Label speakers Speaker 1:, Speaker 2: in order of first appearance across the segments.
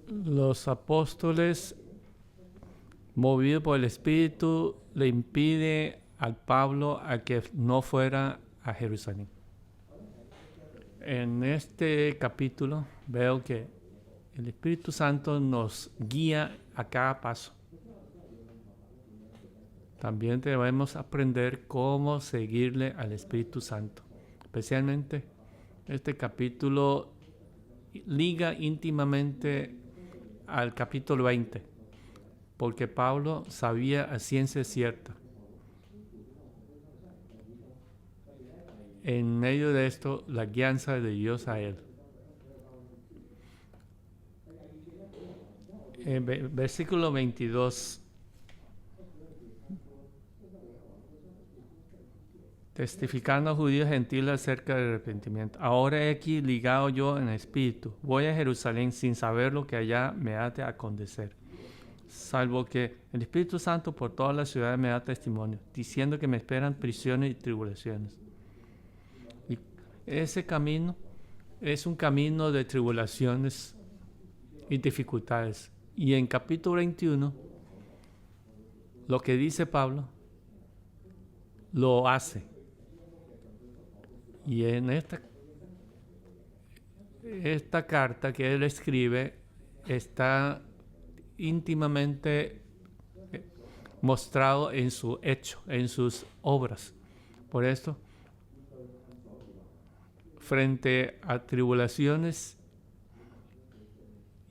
Speaker 1: Los apóstoles, movidos por el Espíritu, le impide al Pablo a que no fuera a Jerusalén. En este capítulo veo que el Espíritu Santo nos guía a cada paso. También debemos aprender cómo seguirle al Espíritu Santo. Especialmente este capítulo liga íntimamente al capítulo 20, porque Pablo sabía a ciencia cierta. En medio de esto, la guianza de Dios a él. En versículo 22. Testificando a judíos gentiles acerca del arrepentimiento. Ahora he aquí ligado yo en espíritu. Voy a Jerusalén sin saber lo que allá me ha de acontecer. Salvo que el Espíritu Santo por todas las ciudades me da testimonio, diciendo que me esperan prisiones y tribulaciones. Y ese camino es un camino de tribulaciones y dificultades. Y en capítulo 21, lo que dice Pablo, lo hace. Y en esta carta que él escribe está íntimamente mostrado en su hecho, en sus obras. Por esto, frente a tribulaciones,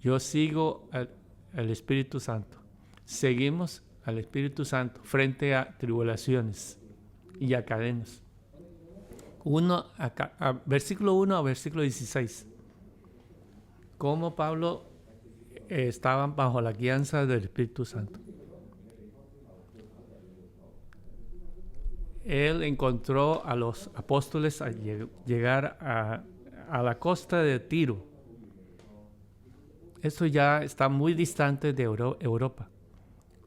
Speaker 1: yo sigo al Espíritu Santo. Seguimos al Espíritu Santo frente a tribulaciones y a cadenas. Versículo 1 a versículo 16. Cómo Pablo estaba bajo la guianza del Espíritu Santo. Él encontró a los apóstoles al llegar a la costa de Tiro. Esto ya está muy distante de Europa,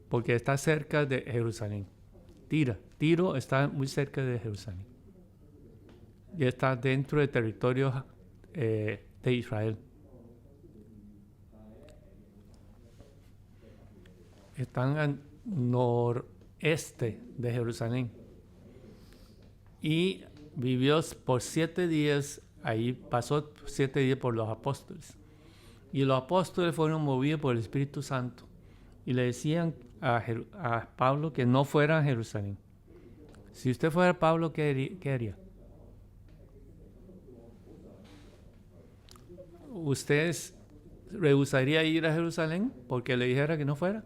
Speaker 1: porque está cerca de Jerusalén. Tiro está muy cerca de Jerusalén. Y está dentro del territorio de Israel. Están al noreste de Jerusalén. Y vivió por 7 días ahí, pasó 7 días por los apóstoles. Y los apóstoles fueron movidos por el Espíritu Santo. Y le decían a Pablo que no fuera a Jerusalén. Si usted fuera Pablo, ¿qué haría? ¿Usted rehusaría ir a Jerusalén porque le dijera que no fuera?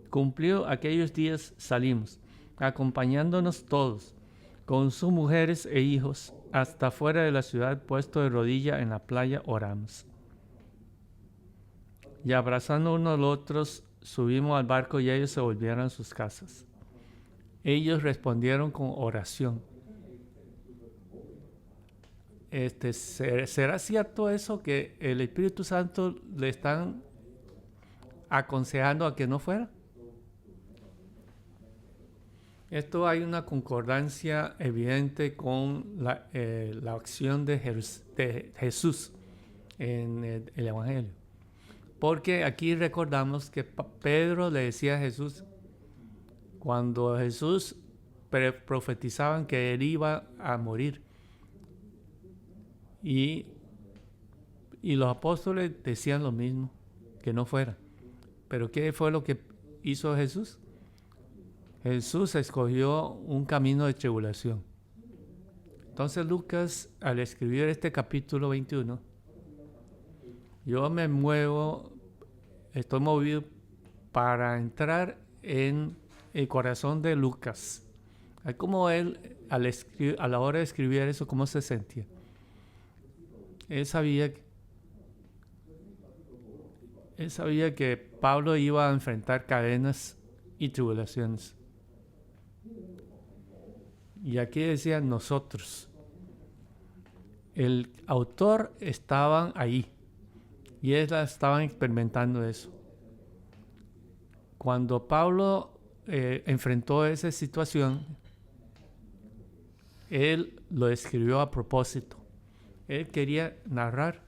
Speaker 1: Cumplió aquellos días, salimos, acompañándonos todos, con sus mujeres e hijos, hasta fuera de la ciudad, puesto de rodilla en la playa, oramos. Y abrazando unos a los otros, subimos al barco y ellos se volvieron a sus casas. Ellos respondieron con oración. ¿Será cierto eso que el Espíritu Santo le están aconsejando a que no fuera? Esto hay una concordancia evidente con la acción de Jesús en el Evangelio. Porque aquí recordamos que Pedro le decía a Jesús, cuando Jesús profetizaban que él iba a morir, y los apóstoles decían lo mismo, que no fuera. Pero ¿qué fue lo que hizo Jesús? Jesús escogió un camino de tribulación. Entonces Lucas, al escribir este capítulo 21, yo estoy movido para entrar en el corazón de Lucas. Es como él, a la hora de escribir eso, cómo se sentía. Él sabía que Pablo iba a enfrentar cadenas y tribulaciones. Y aquí decía nosotros. El autor estaban ahí y ellos estaban experimentando eso. Cuando Pablo enfrentó esa situación, él lo escribió a propósito. Él quería narrar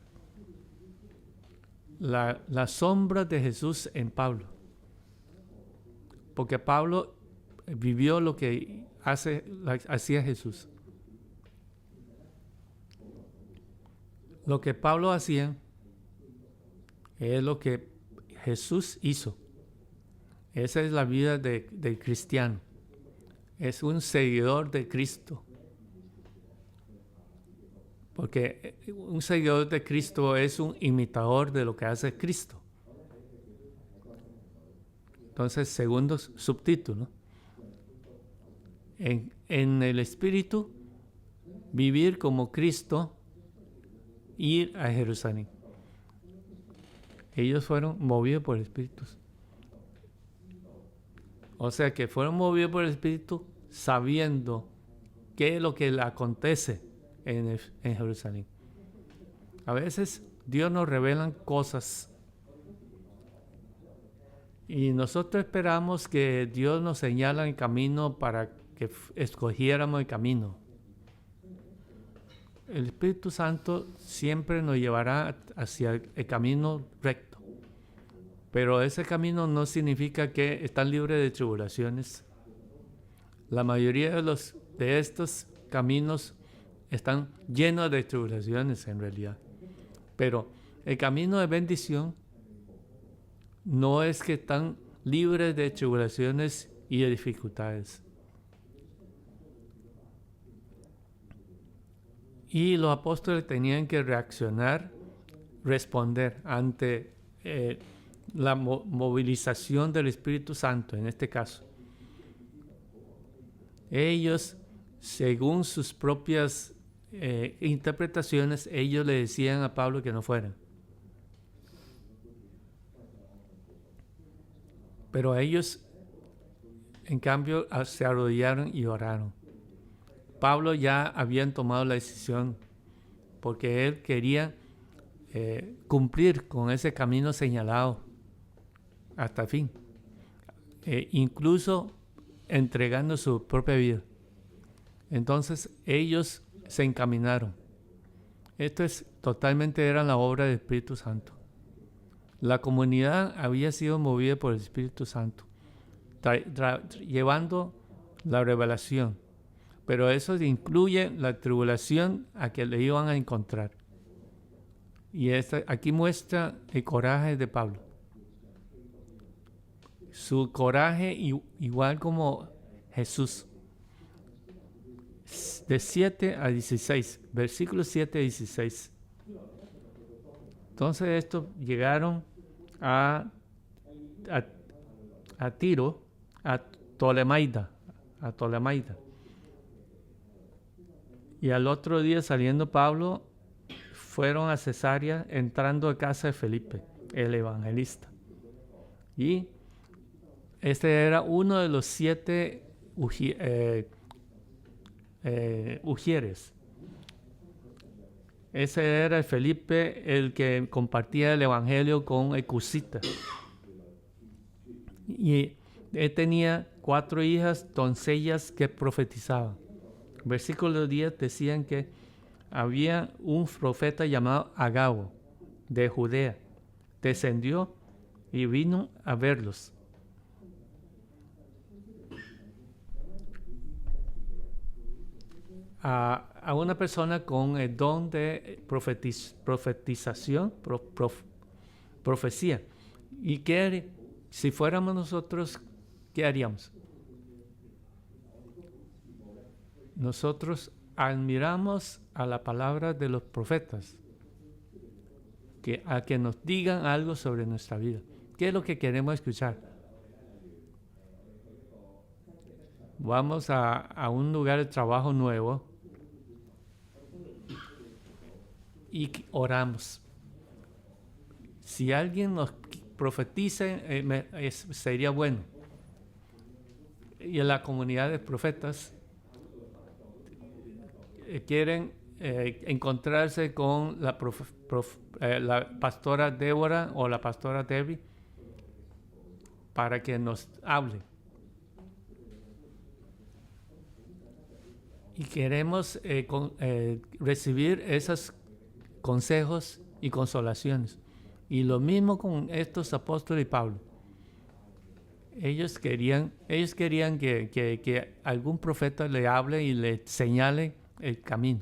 Speaker 1: la sombra de Jesús en Pablo. Porque Pablo vivió lo que hacía Jesús. Lo que Pablo hacía es lo que Jesús hizo. Esa es la vida del cristiano. Es un seguidor de Cristo. Porque un seguidor de Cristo es un imitador de lo que hace Cristo. Entonces, segundo subtítulo. En el Espíritu, vivir como Cristo, ir a Jerusalén. Ellos fueron movidos por el Espíritu. O sea que fueron movidos por el Espíritu sabiendo qué es lo que le acontece en Jerusalén. A veces Dios nos revela cosas y nosotros esperamos que Dios nos señale el camino para que escogiéramos el camino. El Espíritu Santo siempre nos llevará hacia el camino recto. Pero ese camino no significa que están libres de tribulaciones. La mayoría de estos caminos están llenos de tribulaciones en realidad. Pero el camino de bendición no es que están libres de tribulaciones y de dificultades. Y los apóstoles tenían que reaccionar, responder ante la movilización del Espíritu Santo, en este caso. Ellos, según sus propias interpretaciones, ellos le decían a Pablo que no fuera. Pero ellos, en cambio, se arrodillaron y oraron. Pablo ya habían tomado la decisión porque él quería cumplir con ese camino señalado hasta el fin, incluso entregando su propia vida. Entonces ellos se encaminaron. Esto totalmente era la obra del Espíritu Santo. La comunidad había sido movida por el Espíritu Santo, llevando la revelación. Pero eso incluye la tribulación a que le iban a encontrar. Y aquí muestra el coraje de Pablo. Su coraje igual como Jesús. De 7 a 16, versículos 7 a 16. Entonces estos llegaron a Tiro, a Tolemaida. Y al otro día saliendo Pablo, fueron a Cesarea, entrando a casa de Felipe, el evangelista. Y este era uno de los 7 ujieres. Ese era Felipe, el que compartía el evangelio con el cusita. Y él tenía 4 hijas, doncellas que profetizaban. Versículo 10 decían que había un profeta llamado Agabo de Judea. Descendió y vino a verlos. A una persona con el don de profetización, profecía. ¿Y qué si fuéramos nosotros, qué haríamos? Nosotros admiramos a la palabra de los profetas, a que nos digan algo sobre nuestra vida. ¿Qué es lo que queremos escuchar? Vamos a un lugar de trabajo nuevo y oramos. Si alguien nos profetiza, sería bueno. Y en la comunidad de profetas quieren encontrarse con la pastora Débora o la pastora Debbie para que nos hable. Y queremos recibir esos consejos y consolaciones. Y lo mismo con estos apóstoles y Pablo. Ellos querían que algún profeta le hable y le señale el camino.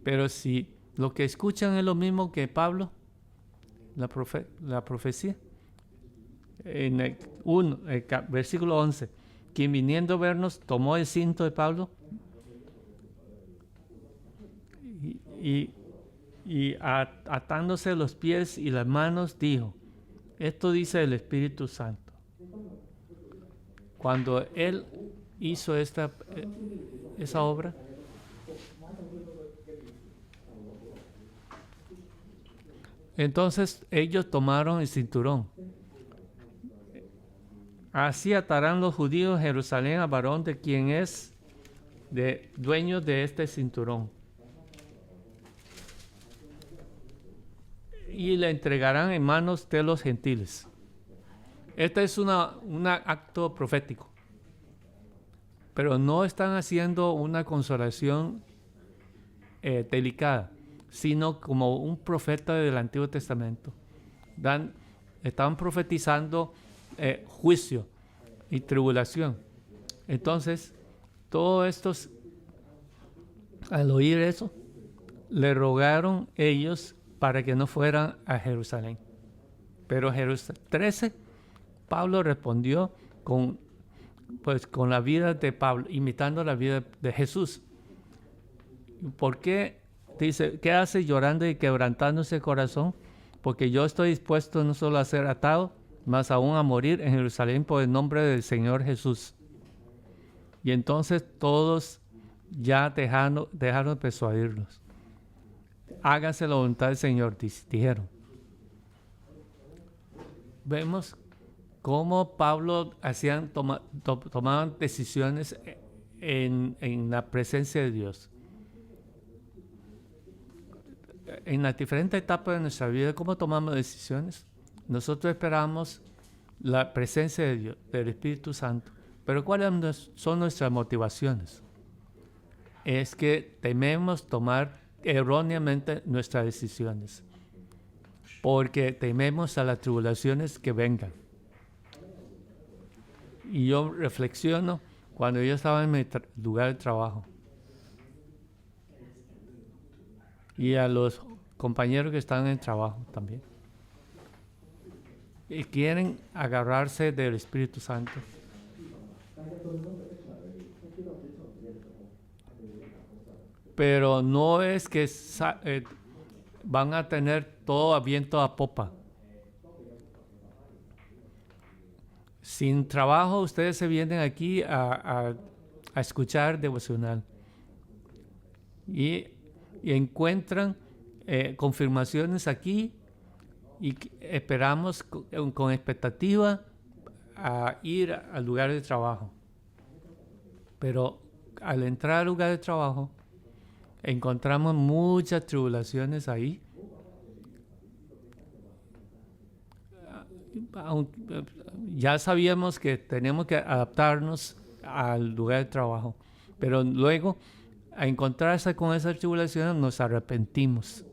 Speaker 1: Pero si lo que escuchan es lo mismo que Pablo, la profecía, en el versículo 11, quien viniendo a vernos tomó el cinto de Pablo y atándose los pies y las manos dijo, esto dice el Espíritu Santo. Cuando él hizo esa obra, entonces ellos tomaron el cinturón. Así atarán los judíos en Jerusalén al varón de quien es dueño de este cinturón. Y le entregarán en manos de los gentiles. Este es un acto profético. Pero no están haciendo una consolación delicada, sino como un profeta del Antiguo Testamento. Estaban profetizando juicio y tribulación. Entonces, todos estos, al oír eso, le rogaron ellos para que no fueran a Jerusalén. Pero Jerusalén 13, Pablo respondió con la vida de Pablo, imitando la vida de Jesús. ¿Por qué? Dice, ¿qué hace llorando y quebrantándose el corazón? Porque yo estoy dispuesto no solo a ser atado, más aún a morir en Jerusalén por el nombre del Señor Jesús. Y entonces todos ya dejaron de persuadirlos. Hágase la voluntad del Señor, dijeron. Vemos cómo Pablo tomaban decisiones en la presencia de Dios. En las diferentes etapas de nuestra vida, ¿cómo tomamos decisiones? Nosotros esperamos la presencia de Dios, del Espíritu Santo. Pero ¿cuáles son nuestras motivaciones? Es que tememos tomar erróneamente nuestras decisiones, porque tememos a las tribulaciones que vengan. Y yo reflexiono cuando yo estaba en mi lugar de trabajo y a los compañeros que están en el trabajo también y quieren agarrarse del Espíritu Santo. Pero no es que van a tener todo a viento a popa. Sin trabajo, ustedes se vienen aquí a escuchar devocional y encuentran confirmaciones aquí y esperamos con expectativa a ir al lugar de trabajo. Pero al entrar al lugar de trabajo, encontramos muchas tribulaciones ahí. Ya sabíamos que tenemos que adaptarnos al lugar de trabajo, pero luego, a encontrarse con esas tribulaciones, nos arrepentimos.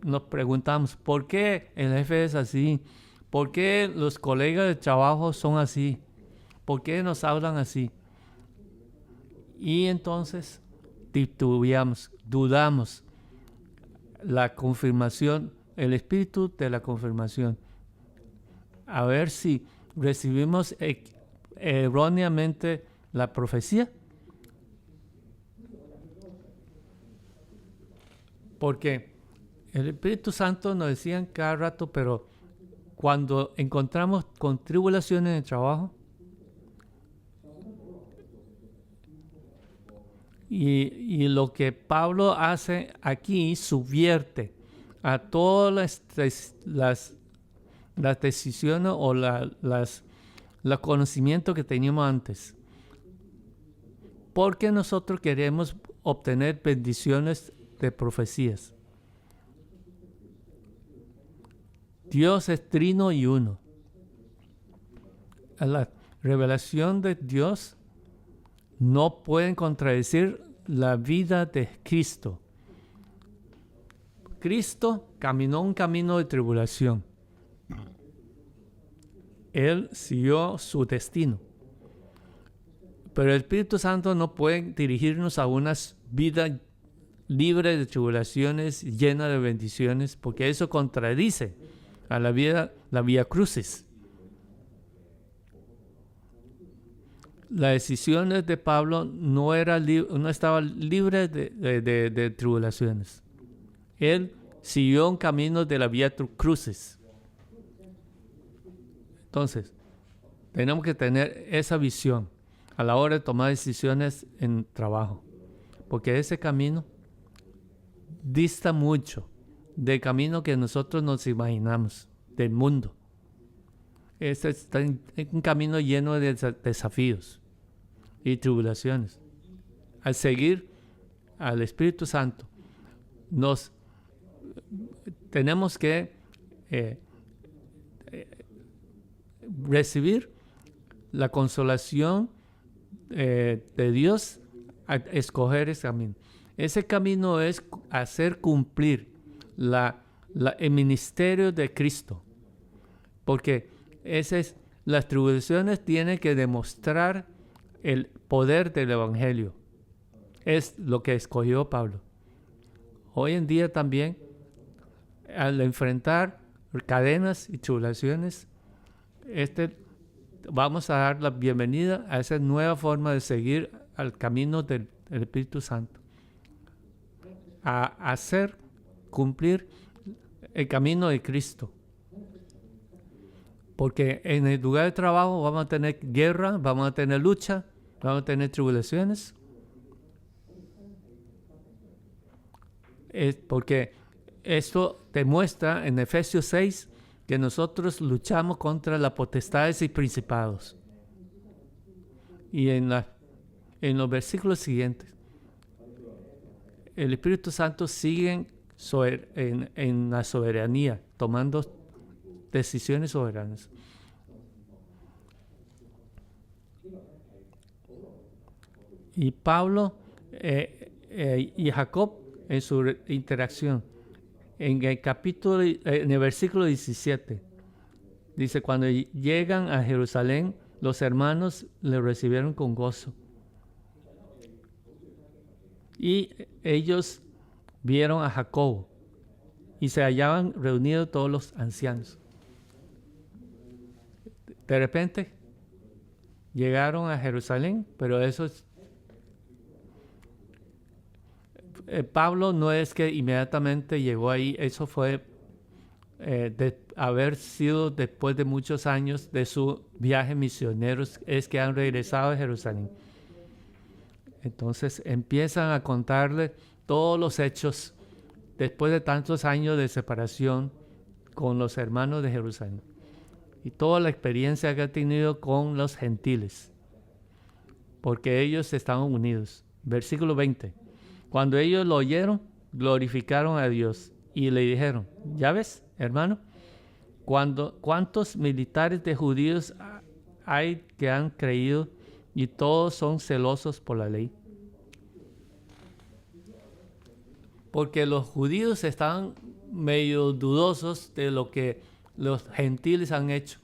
Speaker 1: Nos preguntamos, ¿por qué el jefe es así? ¿Por qué los colegas de trabajo son así? ¿Por qué nos hablan así? Y entonces titubeamos, dudamos la confirmación, el espíritu de la confirmación. A ver si recibimos erróneamente la profecía. Porque el Espíritu Santo nos decían cada rato, pero cuando encontramos con tribulaciones en el trabajo, y lo que Pablo hace aquí subvierte a todas las decisiones o los conocimientos que teníamos antes. Porque nosotros queremos obtener bendiciones de profecías. Dios es trino y uno. La revelación de Dios no puede contradecir la vida de Cristo. Cristo caminó un camino de tribulación. Él siguió su destino. Pero el Espíritu Santo no puede dirigirnos a una vida libre de tribulaciones, llena de bendiciones, porque eso contradice a la vía crucis. Las decisiones de Pablo no estaban libres de tribulaciones. Él siguió un camino de la vía crucis. Entonces, tenemos que tener esa visión a la hora de tomar decisiones en trabajo, porque ese camino dista mucho del camino que nosotros nos imaginamos, del mundo. Este es un camino lleno de desafíos y tribulaciones. Al seguir al Espíritu Santo, tenemos que recibir la consolación de Dios a escoger ese camino. Ese camino es hacer cumplir el ministerio de Cristo, porque las tribulaciones tienen que demostrar el poder del Evangelio. Es lo que escogió Pablo. Hoy en día también, al enfrentar cadenas y tribulaciones, vamos a dar la bienvenida a esa nueva forma de seguir al camino del Espíritu Santo, a hacer cumplir el camino de Cristo. Porque en el lugar de trabajo vamos a tener guerra, vamos a tener lucha, vamos a tener tribulaciones. Porque esto demuestra en Efesios 6 que nosotros luchamos contra las potestades y principados. Y en los versículos siguientes, el Espíritu Santo sigue en la soberanía, tomando decisiones soberanas. Y Pablo y Jacob en su interacción, en el versículo 17, dice: cuando llegan a Jerusalén, los hermanos le recibieron con gozo. Y ellos vieron a Jacobo y se hallaban reunidos todos los ancianos. De repente llegaron a Jerusalén, pero eso es... Pablo no es que inmediatamente llegó ahí, eso fue de haber sido después de muchos años de su viaje misionero, es que han regresado a Jerusalén. Entonces empiezan a contarle todos los hechos después de tantos años de separación con los hermanos de Jerusalén y toda la experiencia que ha tenido con los gentiles, porque ellos estaban unidos. Versículo 20. Cuando ellos lo oyeron, glorificaron a Dios y le dijeron: ¿ya ves, hermano? ¿Cuántos militares de judíos hay que han creído y todos son celosos por la ley? Porque los judíos estaban medio dudosos de lo que los gentiles han hecho.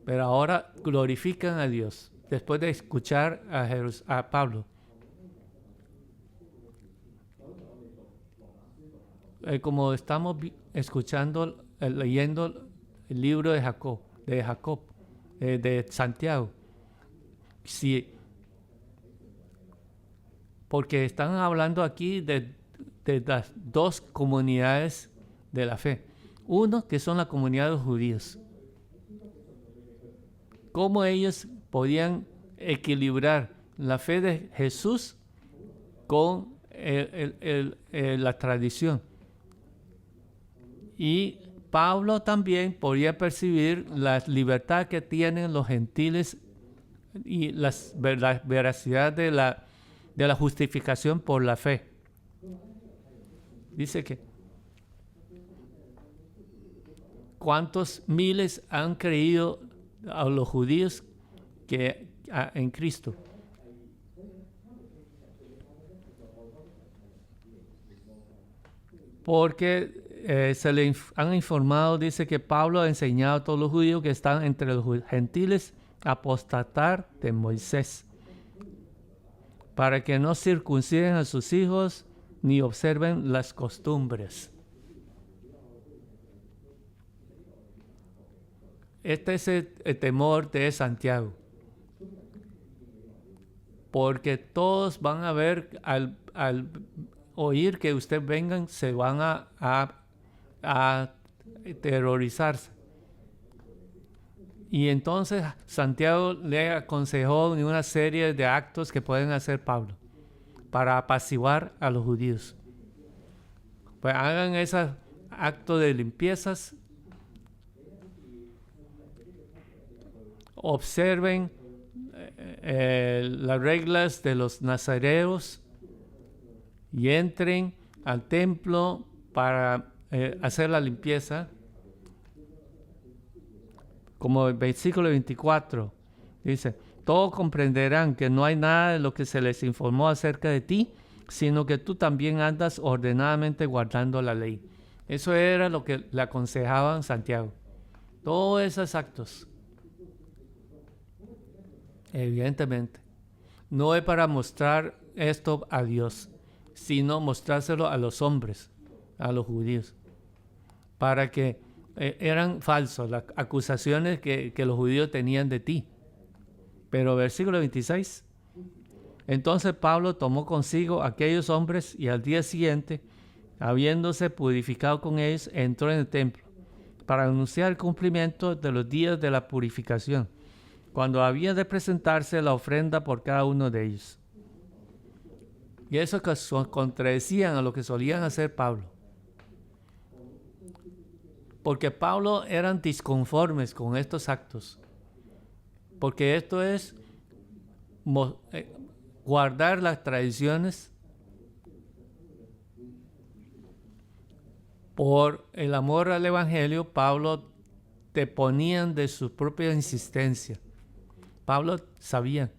Speaker 1: Pero ahora glorifican a Dios después de escuchar a Pablo. Como estamos escuchando, leyendo el libro de Jacob, de Santiago. Sí, porque están hablando aquí de las dos comunidades de la fe. Uno, que son la comunidad de los judíos. Cómo ellos podían equilibrar la fe de Jesús con la tradición. Y Pablo también podía percibir la libertad que tienen los gentiles y la veracidad de la justificación por la fe. Dice que ¿cuántos miles han creído a los judíos en Cristo? porque se le han informado, dice que Pablo ha enseñado a todos los judíos que están entre los gentiles a apostatar de Moisés, para que no circunciden a sus hijos ni observen las costumbres. Este es el temor de Santiago, porque todos van a ver, al oír que ustedes vengan, se van a terrorizarse. Y entonces Santiago le aconsejó una serie de actos que pueden hacer Pablo para apaciguar a los judíos. Pues hagan esos actos de limpiezas, observen las reglas de los nazareos y entren al templo para hacer la limpieza. Como el versículo 24 dice, todos comprenderán que no hay nada de lo que se les informó acerca de ti, sino que tú también andas ordenadamente guardando la ley. Eso era lo que le aconsejaban Santiago. Todos esos actos. Evidentemente, no es para mostrar esto a Dios, sino mostrárselo a los hombres, a los judíos, para que eran falsos las acusaciones que los judíos tenían de ti. Pero versículo 26, entonces Pablo tomó consigo a aquellos hombres y al día siguiente, habiéndose purificado con ellos, entró en el templo para anunciar el cumplimiento de los días de la purificación, cuando había de presentarse la ofrenda por cada uno de ellos. Y eso contradecían a lo que solían hacer Pablo. Porque Pablo eran disconformes con estos actos. Porque esto es guardar las tradiciones por el amor al Evangelio. Pablo te ponían de su propia insistencia. Pablo sabía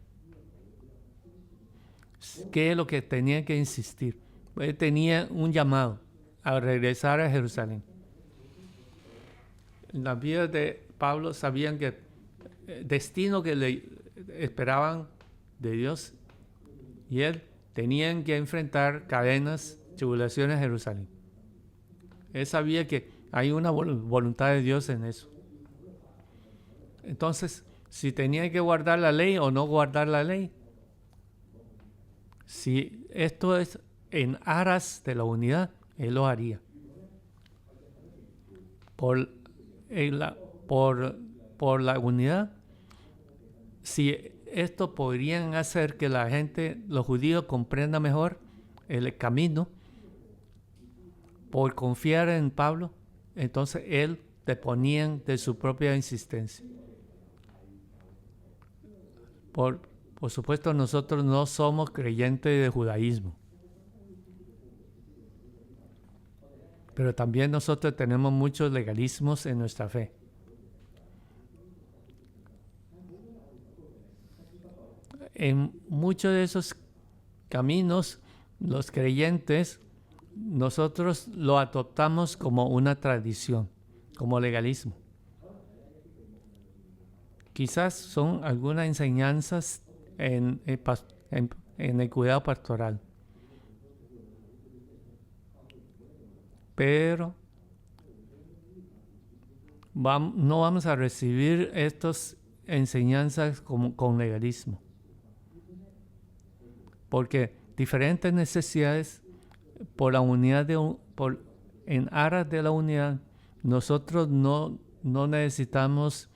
Speaker 1: qué es lo que tenía que insistir. Él tenía un llamado a regresar a Jerusalén. En las vidas de Pablo sabían que el destino que le esperaban de Dios, y él tenían que enfrentar cadenas, tribulaciones a Jerusalén. Él sabía que hay una voluntad de Dios en eso. Entonces, si tenía que guardar la ley o no guardar la ley, si esto es en aras de la unidad, él lo haría. Por la unidad, si esto podrían hacer que la gente, los judíos, comprendan mejor el camino, por confiar en Pablo, entonces él te ponían de su propia insistencia. Por supuesto, nosotros no somos creyentes de judaísmo, pero también nosotros tenemos muchos legalismos en nuestra fe. En muchos de esos caminos, los creyentes, nosotros lo adoptamos como una tradición, como legalismo. Quizás son algunas enseñanzas en el cuidado pastoral, pero no vamos a recibir estas enseñanzas con legalismo, porque diferentes necesidades por la unidad en aras de la unidad, nosotros no necesitamos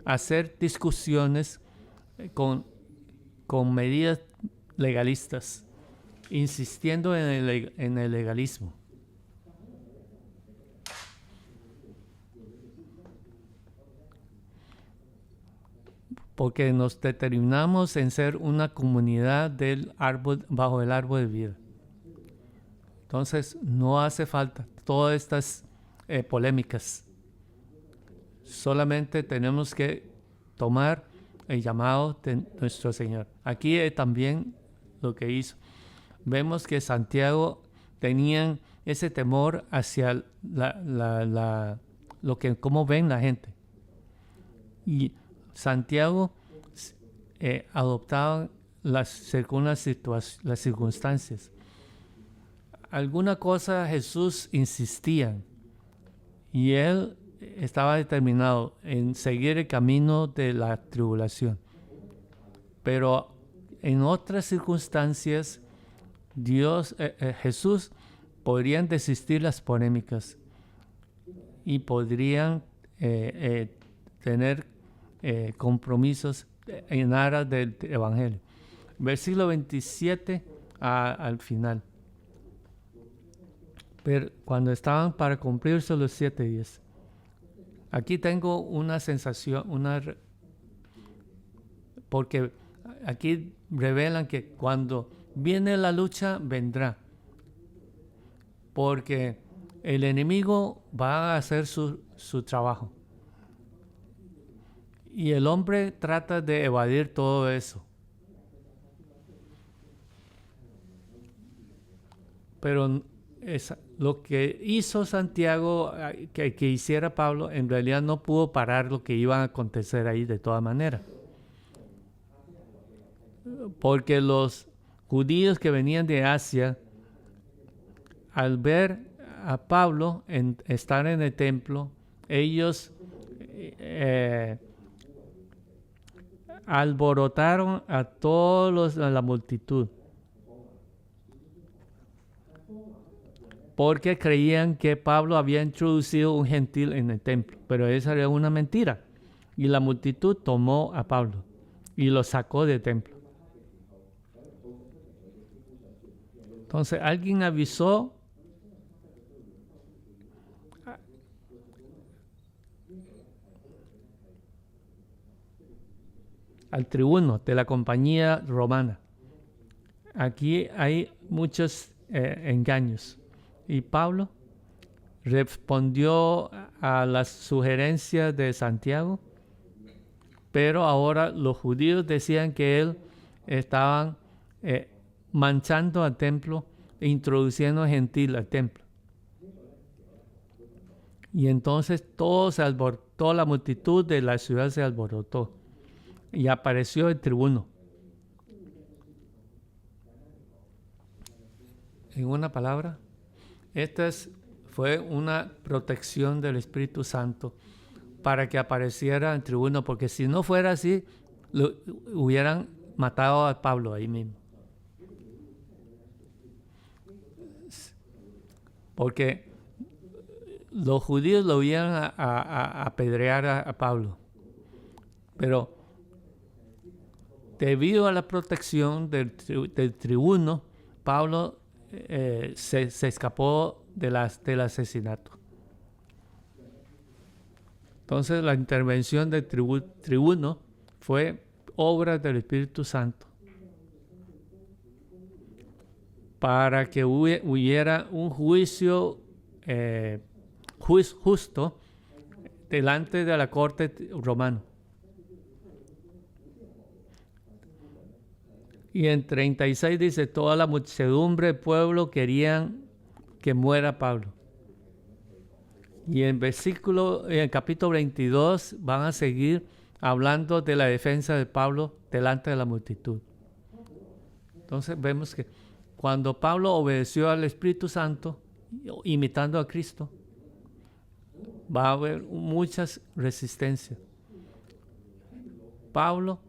Speaker 1: hacer discusiones con medidas legalistas, insistiendo en el legalismo. Porque nos determinamos en ser una comunidad bajo el árbol de vida. Entonces no hace falta todas estas polémicas. Solamente tenemos que tomar el llamado de nuestro Señor. Aquí también lo que hizo. Vemos que Santiago tenían ese temor hacia lo que, cómo ven la gente. Y Santiago adoptaba según las circunstancias. Alguna cosa Jesús insistía y él estaba determinado en seguir el camino de la tribulación. Pero en otras circunstancias, Jesús podrían desistir las polémicas y podrían tener compromisos en aras del Evangelio. Versículo 27 al final. Pero cuando estaban para cumplirse los 7 días. Aquí tengo una sensación, porque aquí revelan que cuando viene la lucha, vendrá. Porque el enemigo va a hacer su trabajo. Y el hombre trata de evadir todo eso. Pero lo que hizo Santiago, que hiciera Pablo, en realidad no pudo parar lo que iba a acontecer ahí de todas maneras. Porque los judíos que venían de Asia, al ver a Pablo estar en el templo, ellos alborotaron a a la multitud. Porque creían que Pablo había introducido un gentil en el templo, pero esa era una mentira. Y la multitud tomó a Pablo y lo sacó del templo. Entonces alguien avisó al tribuno de la compañía romana. Aquí hay muchos engaños. Y Pablo respondió a las sugerencias de Santiago, pero ahora los judíos decían que él estaban manchando al templo e introduciendo gentil al templo. Y entonces toda la multitud de la ciudad se alborotó y apareció el tribuno. En una palabra, esta fue una protección del Espíritu Santo para que apareciera el tribuno, porque si no fuera así, hubieran matado a Pablo ahí mismo. Porque los judíos lo iban a apedrear a Pablo. Pero debido a la protección del tribuno, Pablo se escapó del asesinato. Entonces la intervención del tribuno fue obra del Espíritu Santo para que hubiera un juicio justo delante de la corte romana. Y en 36 dice, toda la muchedumbre del pueblo querían que muera Pablo. Y en el capítulo 22 van a seguir hablando de la defensa de Pablo delante de la multitud. Entonces vemos que cuando Pablo obedeció al Espíritu Santo, imitando a Cristo, va a haber muchas resistencias. Pablo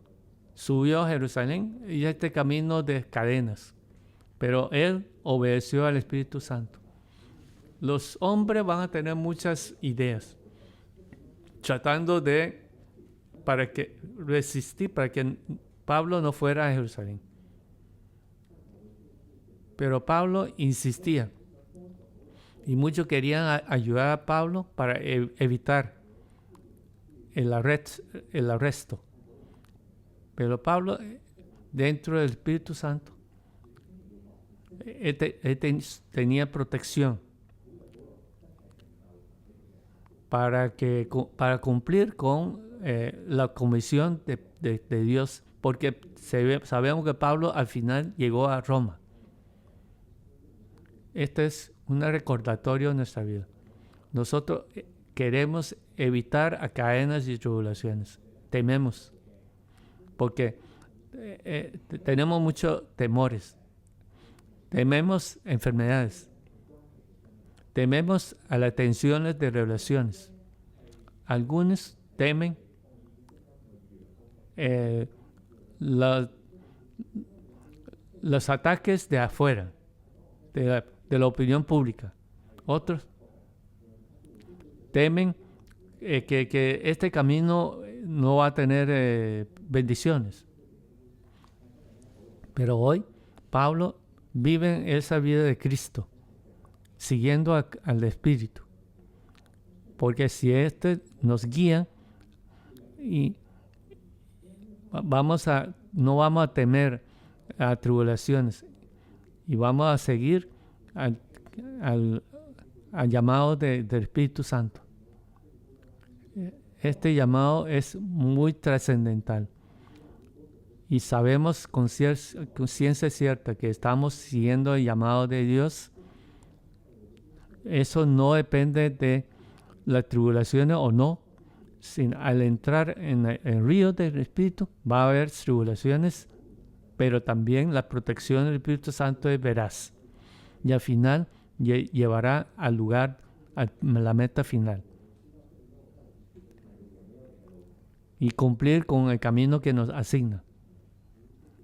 Speaker 1: subió a Jerusalén y este camino de cadenas, pero él obedeció al Espíritu Santo. Los hombres van a tener muchas ideas, tratando para que Pablo no fuera a Jerusalén. Pero Pablo insistía y muchos querían ayudar a Pablo para evitar el arresto. Pero Pablo, dentro del Espíritu Santo, tenía protección para cumplir con la comisión de Dios, porque sabemos que Pablo al final llegó a Roma. este es un recordatorio de nuestra vida. Nosotros queremos evitar a cadenas y tribulaciones. Tememos, porque tenemos muchos temores. Tememos enfermedades. Tememos a las tensiones de revelaciones. Algunos temen los ataques de afuera, de la opinión pública. Otros temen que este camino no va a tener bendiciones. Pero hoy Pablo vive esa vida de Cristo, siguiendo al Espíritu. Porque si este nos guía, y no vamos a temer a tribulaciones y vamos a seguir al llamado del Espíritu Santo. Este llamado es muy trascendental y sabemos con ciencia cierta que estamos siguiendo el llamado de Dios. Eso no depende de las tribulaciones o no. Al entrar en el río del Espíritu va a haber tribulaciones, pero también la protección del Espíritu Santo es veraz y al final llevará al lugar, a la meta final, y cumplir con el camino que nos asigna,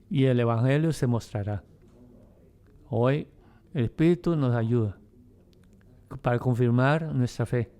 Speaker 1: y el Evangelio se mostrará. Hoy el Espíritu nos ayuda para confirmar nuestra fe.